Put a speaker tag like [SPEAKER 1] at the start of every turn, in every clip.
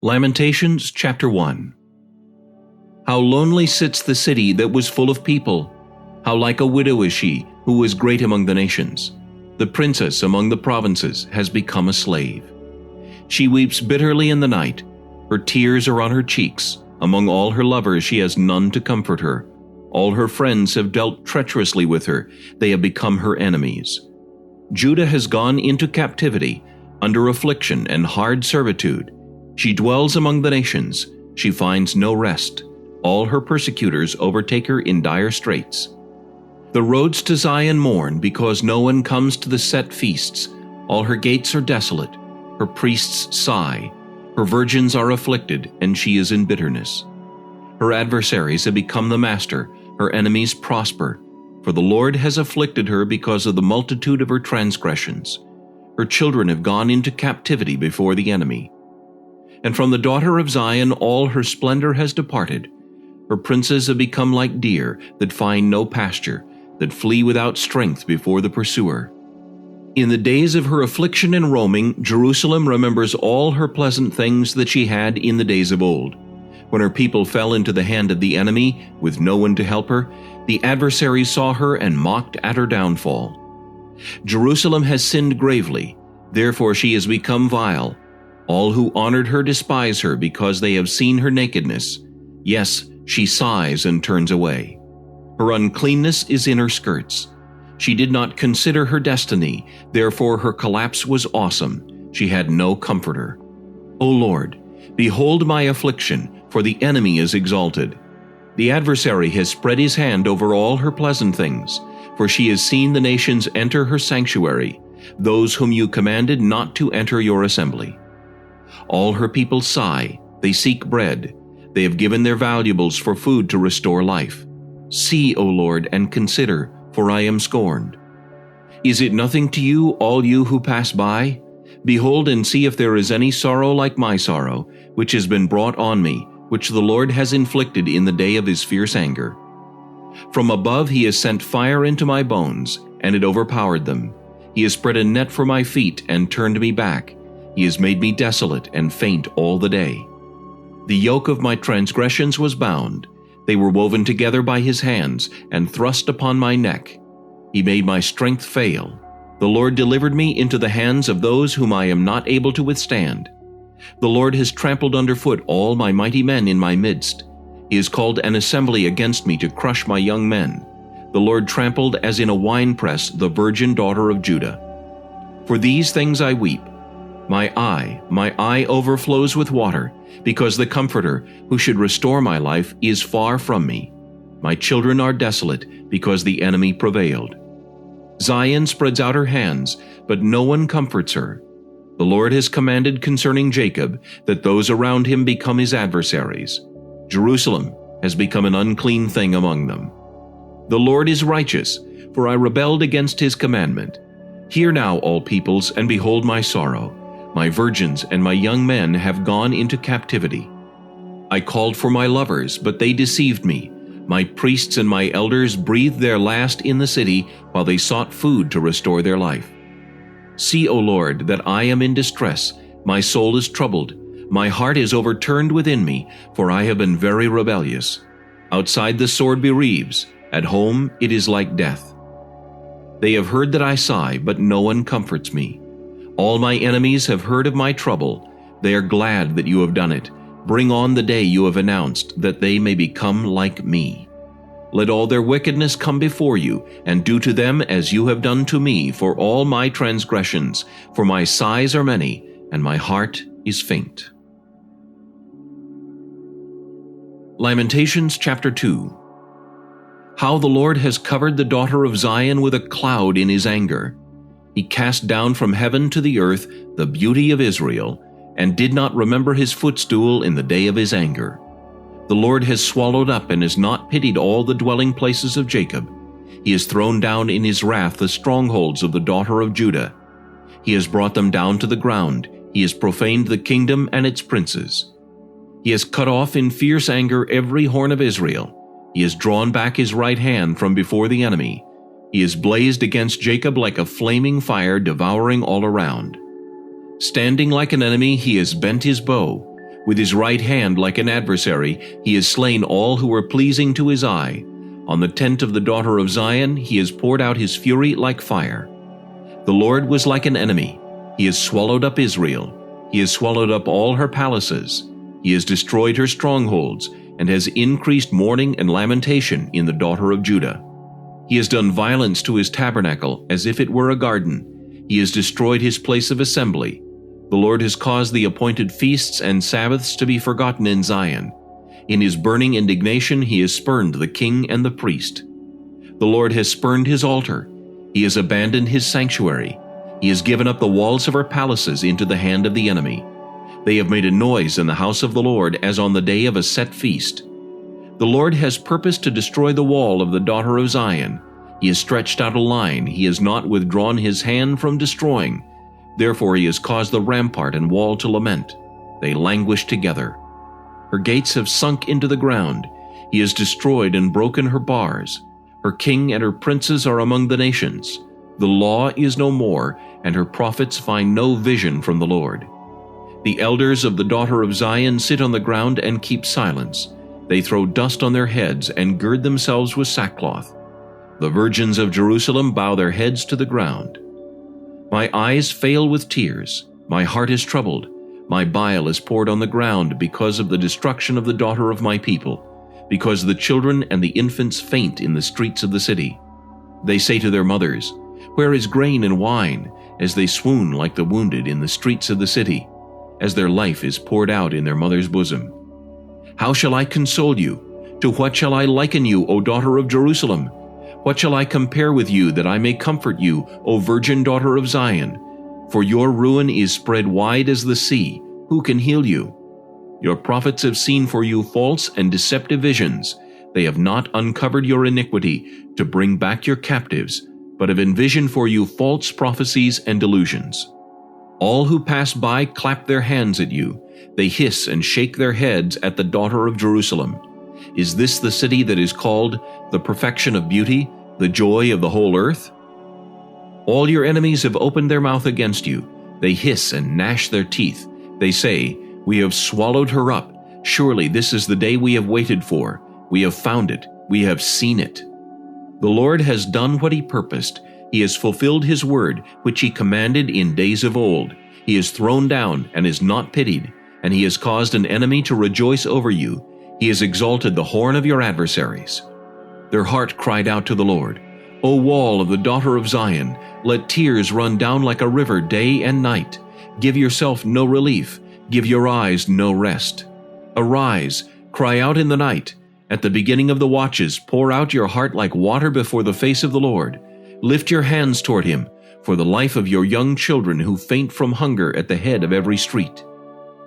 [SPEAKER 1] Lamentations chapter 1. How lonely sits the city that was full of people! How like a widow is she, who was great among the nations. The princess among the provinces has become a slave. She weeps bitterly in the night. Her tears are on her cheeks. Among all her lovers she has none to comfort her. All her friends have dealt treacherously with her. They have become her enemies. Judah has gone into captivity, under affliction and hard servitude. She dwells among the nations. She finds no rest. All her persecutors overtake her in dire straits. The roads to Zion mourn because no one comes to the set feasts. All her gates are desolate. Her priests sigh. Her virgins are afflicted, and she is in bitterness. Her adversaries have become the master. Her enemies prosper. For the Lord has afflicted her because of the multitude of her transgressions. Her children have gone into captivity before the enemy. And from the daughter of Zion all her splendor has departed. Her princes have become like deer that find no pasture, that flee without strength before the pursuer. In the days of her affliction and roaming, Jerusalem remembers all her pleasant things that she had in the days of old. When her people fell into the hand of the enemy, with no one to help her, the adversaries saw her and mocked at her downfall. Jerusalem has sinned gravely, therefore she has become vile. All who honored her despise her because they have seen her nakedness. Yes, she sighs and turns away. Her uncleanness is in her skirts. She did not consider her destiny, therefore her collapse was awesome. She had no comforter. O Lord, behold my affliction, for the enemy is exalted. The adversary has spread his hand over all her pleasant things, for she has seen the nations enter her sanctuary, those whom you commanded not to enter your assembly. All her people sigh, they seek bread. They have given their valuables for food to restore life. See, O Lord, and consider, for I am scorned. Is it nothing to you, all you who pass by? Behold and see if there is any sorrow like my sorrow, which has been brought on me, which the Lord has inflicted in the day of his fierce anger. From above he has sent fire into my bones, and it overpowered them. He has spread a net for my feet and turned me back. He has made me desolate and faint all the day. The yoke of my transgressions was bound. They were woven together by his hands and thrust upon my neck. He made my strength fail. The Lord delivered me into the hands of those whom I am not able to withstand. The Lord has trampled underfoot all my mighty men in my midst. He has called an assembly against me to crush my young men. The Lord trampled as in a winepress the virgin daughter of Judah. For these things I weep. My eye overflows with water, because the Comforter, who should restore my life, is far from me. My children are desolate, because the enemy prevailed. Zion spreads out her hands, but no one comforts her. The Lord has commanded concerning Jacob, that those around him become his adversaries. Jerusalem has become an unclean thing among them. The Lord is righteous, for I rebelled against his commandment. Hear now, all peoples, and behold my sorrow. My virgins and my young men have gone into captivity. I called for my lovers, but they deceived me. My priests and my elders breathed their last in the city while they sought food to restore their life. See, O Lord, that I am in distress. My soul is troubled. My heart is overturned within me, for I have been very rebellious. Outside the sword bereaves. At home it is like death. They have heard that I sigh, but no one comforts me. All my enemies have heard of my trouble. They are glad that you have done it. Bring on the day you have announced, that they may become like me. Let all their wickedness come before you, and do to them as you have done to me for all my transgressions, for my sighs are many, and my heart is faint. Lamentations chapter 2. How the Lord has covered the daughter of Zion with a cloud in his anger. He cast down from heaven to the earth the beauty of Israel, and did not remember his footstool in the day of his anger. The Lord has swallowed up and has not pitied all the dwelling places of Jacob. He has thrown down in his wrath the strongholds of the daughter of Judah. He has brought them down to the ground. He has profaned the kingdom and its princes. He has cut off in fierce anger every horn of Israel. He has drawn back his right hand from before the enemy. He has blazed against Jacob like a flaming fire, devouring all around. Standing like an enemy, he has bent his bow. With his right hand like an adversary, he has slain all who were pleasing to his eye. On the tent of the daughter of Zion, he has poured out his fury like fire. The Lord was like an enemy. He has swallowed up Israel. He has swallowed up all her palaces. He has destroyed her strongholds, and has increased mourning and lamentation in the daughter of Judah. He has done violence to his tabernacle as if it were a garden. He has destroyed his place of assembly. The Lord has caused the appointed feasts and Sabbaths to be forgotten in Zion. In his burning indignation he has spurned the king and the priest. The Lord has spurned his altar. He has abandoned his sanctuary. He has given up the walls of her palaces into the hand of the enemy. They have made a noise in the house of the Lord as on the day of a set feast. The Lord has purposed to destroy the wall of the daughter of Zion. He has stretched out a line. He has not withdrawn his hand from destroying. Therefore he has caused the rampart and wall to lament. They languish together. Her gates have sunk into the ground. He has destroyed and broken her bars. Her king and her princes are among the nations. The law is no more, and her prophets find no vision from the Lord. The elders of the daughter of Zion sit on the ground and keep silence. They throw dust on their heads and gird themselves with sackcloth. The virgins of Jerusalem bow their heads to the ground. My eyes fail with tears. My heart is troubled. My bile is poured on the ground because of the destruction of the daughter of my people, because the children and the infants faint in the streets of the city. They say to their mothers, "Where is grain and wine?" as they swoon like the wounded in the streets of the city, as their life is poured out in their mother's bosom. How shall I console you? To what shall I liken you, O daughter of Jerusalem? What shall I compare with you that I may comfort you, O virgin daughter of Zion? For your ruin is spread wide as the sea. Who can heal you? Your prophets have seen for you false and deceptive visions. They have not uncovered your iniquity to bring back your captives, but have envisioned for you false prophecies and delusions. All who pass by clap their hands at you. They hiss and shake their heads at the daughter of Jerusalem. Is this the city that is called the perfection of beauty, the joy of the whole earth? All your enemies have opened their mouth against you. They hiss and gnash their teeth. They say, "We have swallowed her up. Surely this is the day we have waited for. We have found it. We have seen it." The Lord has done what he purposed. He has fulfilled his word, which he commanded in days of old. He is thrown down and is not pitied, and he has caused an enemy to rejoice over you. He has exalted the horn of your adversaries. Their heart cried out to the Lord, "O wall of the daughter of Zion, let tears run down like a river day and night. Give yourself no relief, give your eyes no rest. Arise, cry out in the night. At the beginning of the watches, pour out your heart like water before the face of the Lord. Lift your hands toward him, for the life of your young children who faint from hunger at the head of every street.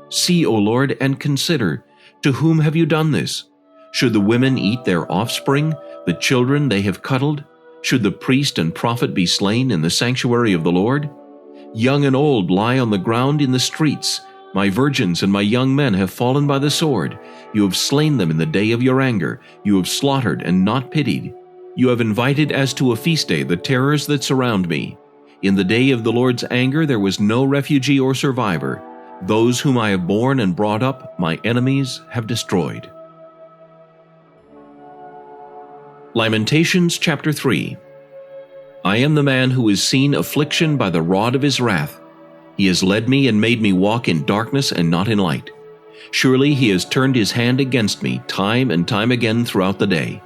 [SPEAKER 1] See, O Lord, and consider, to whom have you done this? Should the women eat their offspring, the children they have cuddled? Should the priest and prophet be slain in the sanctuary of the Lord? Young and old lie on the ground in the streets. My virgins and my young men have fallen by the sword. You have slain them in the day of your anger. You have slaughtered and not pitied. You have invited as to a feast day the terrors that surround me. In the day of the Lord's anger there was no refugee or survivor. Those whom I have borne and brought up, my enemies have destroyed. Lamentations chapter 3. I am the man who has seen affliction by the rod of his wrath. He has led me and made me walk in darkness and not in light. Surely he has turned his hand against me time and time again throughout the day.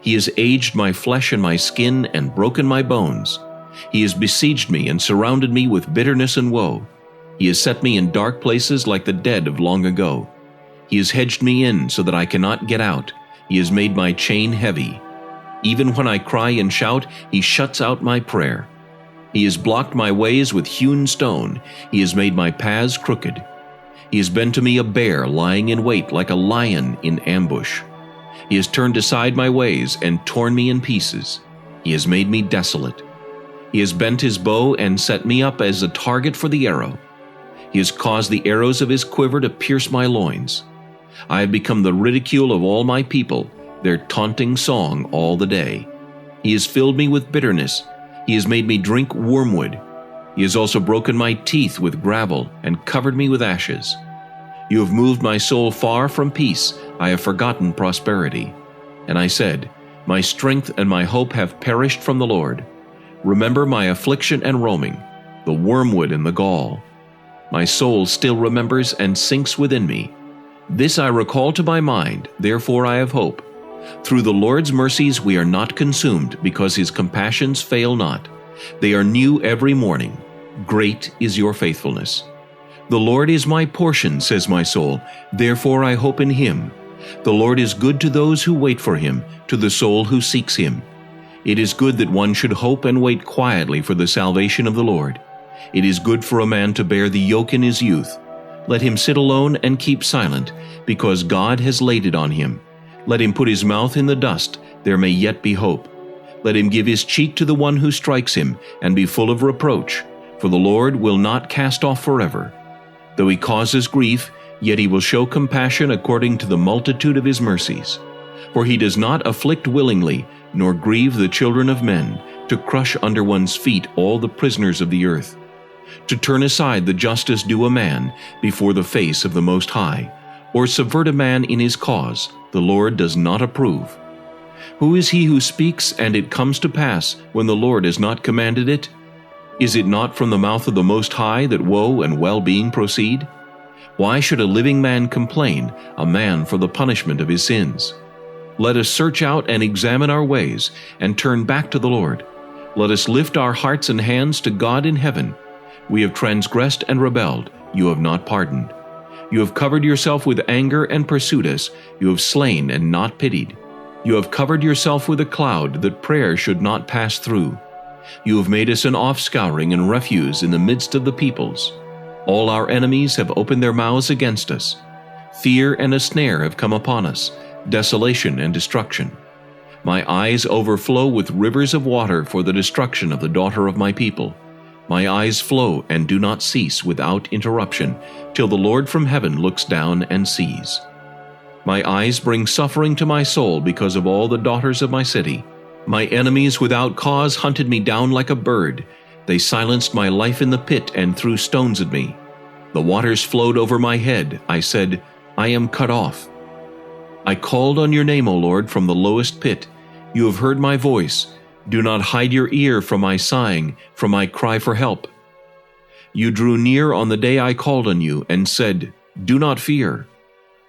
[SPEAKER 1] He has aged my flesh and my skin and broken my bones. He has besieged me and surrounded me with bitterness and woe. He has set me in dark places like the dead of long ago. He has hedged me in so that I cannot get out. He has made my chain heavy. Even when I cry and shout, he shuts out my prayer. He has blocked my ways with hewn stone. He has made my paths crooked. He has been to me a bear lying in wait like a lion in ambush. He has turned aside my ways and torn me in pieces. He has made me desolate. He has bent his bow and set me up as a target for the arrow. He has caused the arrows of his quiver to pierce my loins. I have become the ridicule of all my people, their taunting song all the day. He has filled me with bitterness. He has made me drink wormwood. He has also broken my teeth with gravel and covered me with ashes. You have moved my soul far from peace. I have forgotten prosperity. And I said, My strength and my hope have perished from the Lord. Remember my affliction and roaming, the wormwood and the gall. My soul still remembers and sinks within me. This I recall to my mind, therefore I have hope. Through the Lord's mercies we are not consumed, because his compassions fail not. They are new every morning. Great is your faithfulness. The Lord is my portion, says my soul, therefore I hope in him. The Lord is good to those who wait for him, to the soul who seeks him. It is good that one should hope and wait quietly for the salvation of the Lord. It is good for a man to bear the yoke in his youth. Let him sit alone and keep silent, because God has laid it on him. Let him put his mouth in the dust, there may yet be hope. Let him give his cheek to the one who strikes him, and be full of reproach, for the Lord will not cast off forever. Though he causes grief, yet he will show compassion according to the multitude of his mercies. For he does not afflict willingly, nor grieve the children of men, to crush under one's feet all the prisoners of the earth, to turn aside the justice due a man before the face of the Most High, or subvert a man in his cause, the Lord does not approve. Who is he who speaks, and it comes to pass, when the Lord has not commanded it? Is it not from the mouth of the Most High that woe and well-being proceed? Why should a living man complain, a man for the punishment of his sins? Let us search out and examine our ways, and turn back to the Lord. Let us lift our hearts and hands to God in heaven. We have transgressed and rebelled, you have not pardoned. You have covered yourself with anger and pursued us, you have slain and not pitied. You have covered yourself with a cloud that prayer should not pass through. You have made us an offscouring and refuse in the midst of the peoples. All our enemies have opened their mouths against us. Fear and a snare have come upon us, desolation and destruction. My eyes overflow with rivers of water for the destruction of the daughter of my people. My eyes flow and do not cease without interruption, till the Lord from heaven looks down and sees. My eyes bring suffering to my soul because of all the daughters of my city. My enemies without cause hunted me down like a bird. They silenced my life in the pit and threw stones at me. The waters flowed over my head. I said, I am cut off. I called on your name, O Lord, from the lowest pit. You have heard my voice. Do not hide your ear from my sighing, from my cry for help. You drew near on the day I called on you, and said, Do not fear.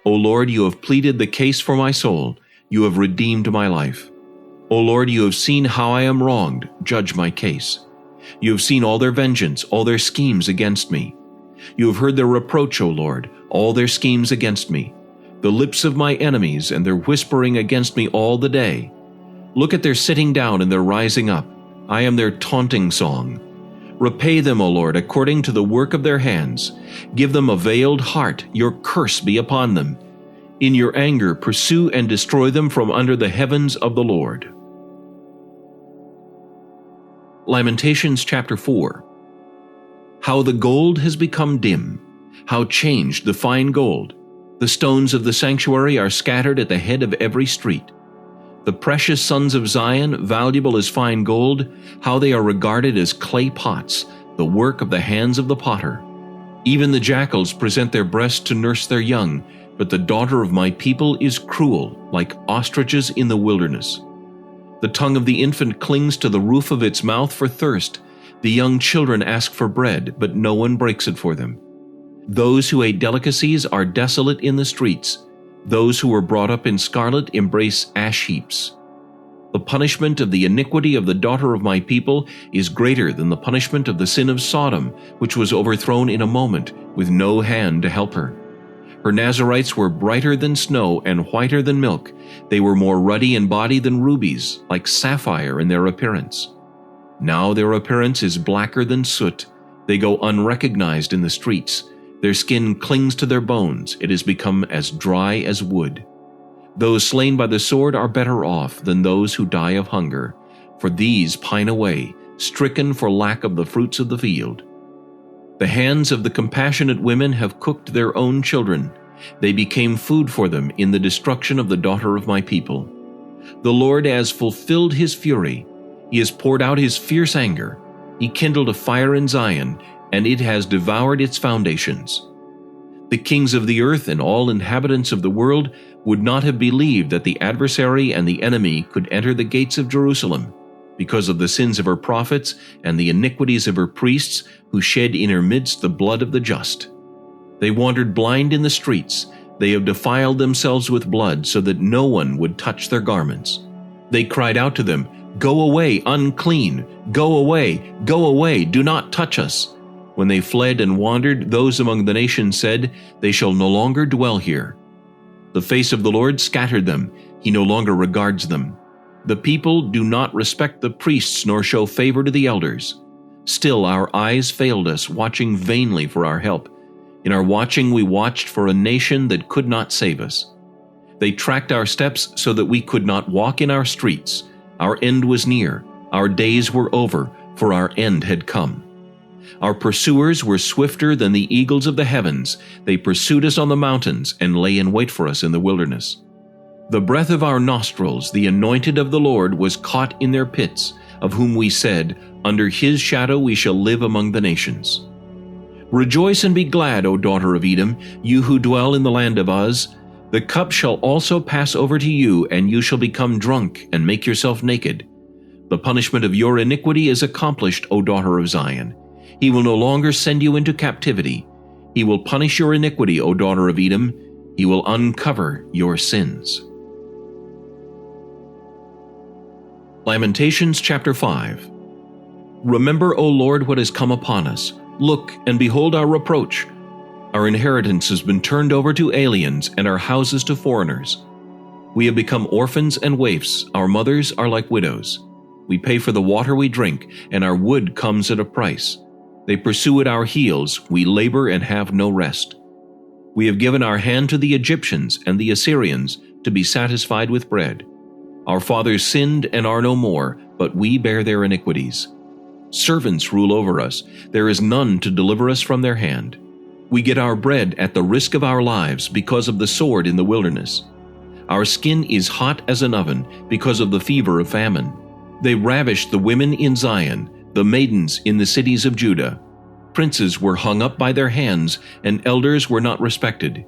[SPEAKER 1] O Lord, you have pleaded the case for my soul. You have redeemed my life. O Lord, you have seen how I am wronged. Judge my case. You have seen all their vengeance, all their schemes against me. You have heard their reproach, O Lord, all their schemes against me, the lips of my enemies and their whispering against me all the day. Look at their sitting down and their rising up. I am their taunting song. Repay them, O Lord, according to the work of their hands. Give them a veiled heart. Your curse be upon them. In your anger, pursue and destroy them from under the heavens of the Lord. Lamentations chapter 4. How the gold has become dim, how changed the fine gold. The stones of the sanctuary are scattered at the head of every street. The precious sons of Zion, valuable as fine gold, how they are regarded as clay pots, the work of the hands of the potter. Even the jackals present their breasts to nurse their young, but the daughter of my people is cruel, like ostriches in the wilderness. The tongue of the infant clings to the roof of its mouth for thirst. The young children ask for bread, but no one breaks it for them. Those who ate delicacies are desolate in the streets. Those who were brought up in scarlet embrace ash heaps. The punishment of the iniquity of the daughter of my people is greater than the punishment of the sin of Sodom, which was overthrown in a moment, with no hand to help her. Her Nazarites were brighter than snow and whiter than milk. They were more ruddy in body than rubies, like sapphire in their appearance. Now their appearance is blacker than soot. They go unrecognized in the streets. Their skin clings to their bones. It has become as dry as wood. Those slain by the sword are better off than those who die of hunger, for these pine away, stricken for lack of the fruits of the field. The hands of the compassionate women have cooked their own children. They became food for them in the destruction of the daughter of my people. The Lord has fulfilled his fury. He has poured out his fierce anger. He kindled a fire in Zion, and it has devoured its foundations. The kings of the earth and all inhabitants of the world would not have believed that the adversary and the enemy could enter the gates of Jerusalem, because of the sins of her prophets and the iniquities of her priests, who shed in her midst the blood of the just. They wandered blind in the streets. They have defiled themselves with blood, so that no one would touch their garments. They cried out to them, "Go away, unclean! Go away, do not touch us!" When they fled and wandered, those among the nations said, "They shall no longer dwell here." The face of the Lord scattered them. He no longer regards them. The people do not respect the priests nor show favor to the elders. Still our eyes failed us, watching vainly for our help. In our watching we watched for a nation that could not save us. They tracked our steps so that we could not walk in our streets. Our end was near. Our days were over, for our end had come. Our pursuers were swifter than the eagles of the heavens. They pursued us on the mountains and lay in wait for us in the wilderness. The breath of our nostrils, the anointed of the Lord, was caught in their pits, of whom we said, "Under his shadow we shall live among the nations." Rejoice and be glad, O daughter of Edom, you who dwell in the land of Uz. The cup shall also pass over to you, and you shall become drunk and make yourself naked. The punishment of your iniquity is accomplished, O daughter of Zion. He will no longer send you into captivity. He will punish your iniquity, O daughter of Edom. He will uncover your sins. Lamentations chapter 5. Remember, O Lord, what has come upon us. Look and behold our reproach. Our inheritance has been turned over to aliens, and our houses to foreigners. We have become orphans and waifs. Our mothers are like widows. We pay for the water we drink, and our wood comes at a price. They pursue at our heels. We labor and have no rest. We have given our hand to the Egyptians and the Assyrians to be satisfied with bread. Our fathers sinned and are no more, but we bear their iniquities. Servants rule over us. There is none to deliver us from their hand. We get our bread at the risk of our lives because of the sword in the wilderness. Our skin is hot as an oven because of the fever of famine. They ravished the women in Zion, the maidens in the cities of Judah. Princes were hung up by their hands, and elders were not respected.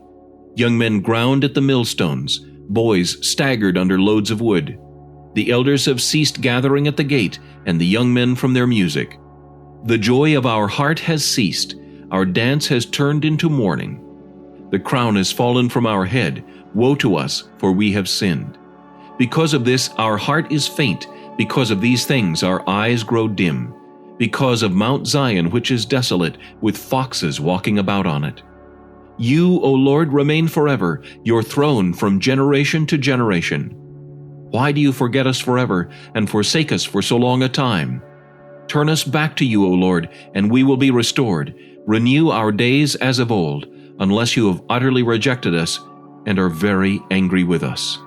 [SPEAKER 1] Young men ground at the millstones. Boys staggered under loads of wood. The elders have ceased gathering at the gate, and the young men from their music. The joy of our heart has ceased. Our dance has turned into mourning. The crown has fallen from our head. Woe to us, for we have sinned. Because of this, our heart is faint. Because of these things, our eyes grow dim. Because of Mount Zion, which is desolate, with foxes walking about on it. You, O Lord, remain forever, your throne from generation to generation. Why do you forget us forever and forsake us for so long a time? Turn us back to you, O Lord, and we will be restored. Renew our days as of old, unless you have utterly rejected us and are very angry with us.